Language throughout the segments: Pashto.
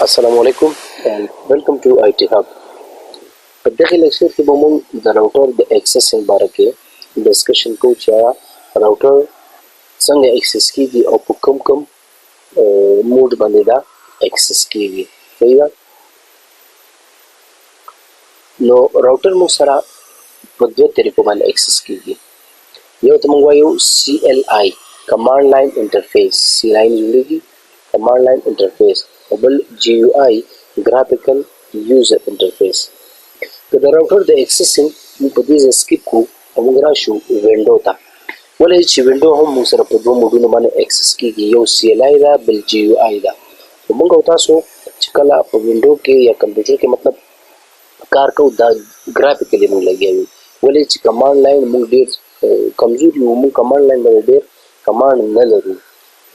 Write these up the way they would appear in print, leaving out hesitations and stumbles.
Assalamu alaikum and welcome to IT Hub. په دغه لیکچر کې به موږ د راوټر د اکسسینګ باره کې ډسکشن کوو چې راوټر څنګه اکسس کیږي او په کوم موډ باندې دا اکسس کیږي. صحیح ده؟ نو راوټر موږ سره په دوه طریقو باندې اکسس کیږي. یو ته موږ وایو CLI کمانډ لاین انټرفیس، سی لاین جوړیږي کمانډ لاین انټرفیس، او بل GUI ګرافیکل یوزر انټرفیس. که د راوټر د اکسسینګ موږ په دې ځای سکیپ کوو او موږ راشو وینډو ته، ولې چې وینډو هم موږ سره په دوه موډونو باندې اکسس کیږي، یو CLI ده بل GUI ده. نو موږ او تاسو چې کله په وینډو کې یا کمپیوټر کې مطلب کار کوو دا ګرافیکلی موږ لګیا یو، ولې چې کمانډ لاین موږ ډېر کمزور یو، موږ کمانډ لاین باندې ډېر کمانډ نه لرو،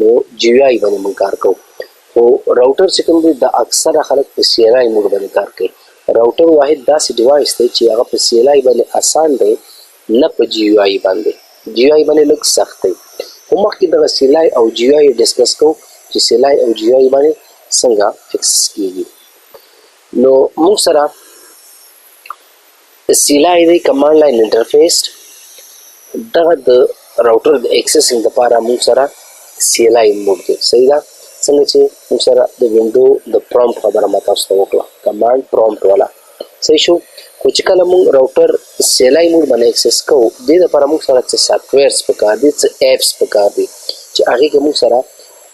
نو GUI باندې موږ کار کوو. خو راوټر چې کوم دی دا اکثره خلک په CLI موډ باندې کار کوي. راوټر واحد داسې ډیوایس دی چې هغه په CLI باندې آسان دی، نه په GUI باندې. GUI باندې لږ سخت دی. خو مخکې دغه CLI او GUI ډسکس کوو چې CLI او GUI باندې څنګه اکسس کیږي. نو موږ سره CLI دی کمانډ لاین انټرفیس، دغه د راوټر د اکسسینګ لپاره موږ سره CLI موډ دی. صحیح ده؟ څنګه چې موږ سره د وینډو د پرومپټ خبره ما تاسو ته وکړه، کمانډ پرومپټ والا. صحیح شو؟ خو چې کله موږ راوټر CLI موډ باندې اکسس کوو، دې لپاره موږ سره څه سافټویرز پکار دي، څه ایپس پکار دي چې هغې کې موږ سره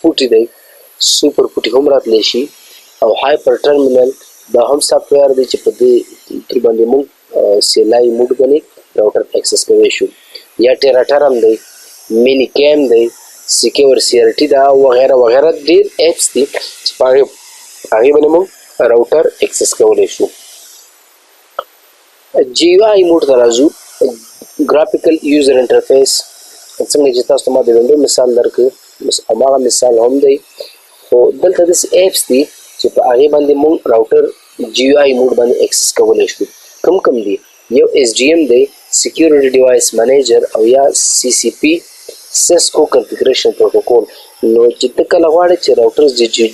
پوټي دی، سوپر پوټي هم راتلی شي، او هایپر ټرمینل دا هم سافټویر دی چې په دې تر باندې موږ CLI موډ باندې راوټر اکسس کولی شو. یا ټیراټرم دی، مینی کیم دی، سیکیور CRT دا وغیره وغیره ډېر ایپس دي چې په هغې باندې موږ راوټر اکسس کولی شو. GUI موډ ته راځو، ګرافیکل یوزر انټرفیس. څنګه چې تاسو ته ما د وینډو مثال درکړ، هماغه مثال هم دی، خو دلته داسې ایپس دي چې په هغې باندې موږ راوټر GUI موډ باندې اکسس کولی شو. کوم دي؟ یو SDM دی، سیکیورټي ډیوایس منیجر، او یا CCP سیسکو کنفیګریشن پروتوکول. نو چې ته کله غواړې چې راوټر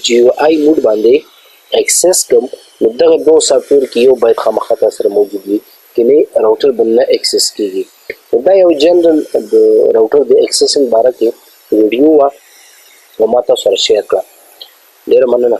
GUI موډ باندې اکسس کړم، نو دغه دوه سافټویر کې یو باید خامخا تا سره موجود وي، کنې راوټر به نه اکسس کېږي. نو دا یو جنرل د راوټر د اکسسینګ باره کې ویډیو وه او ما تاسو سره شیر کړه. ډېره مننه.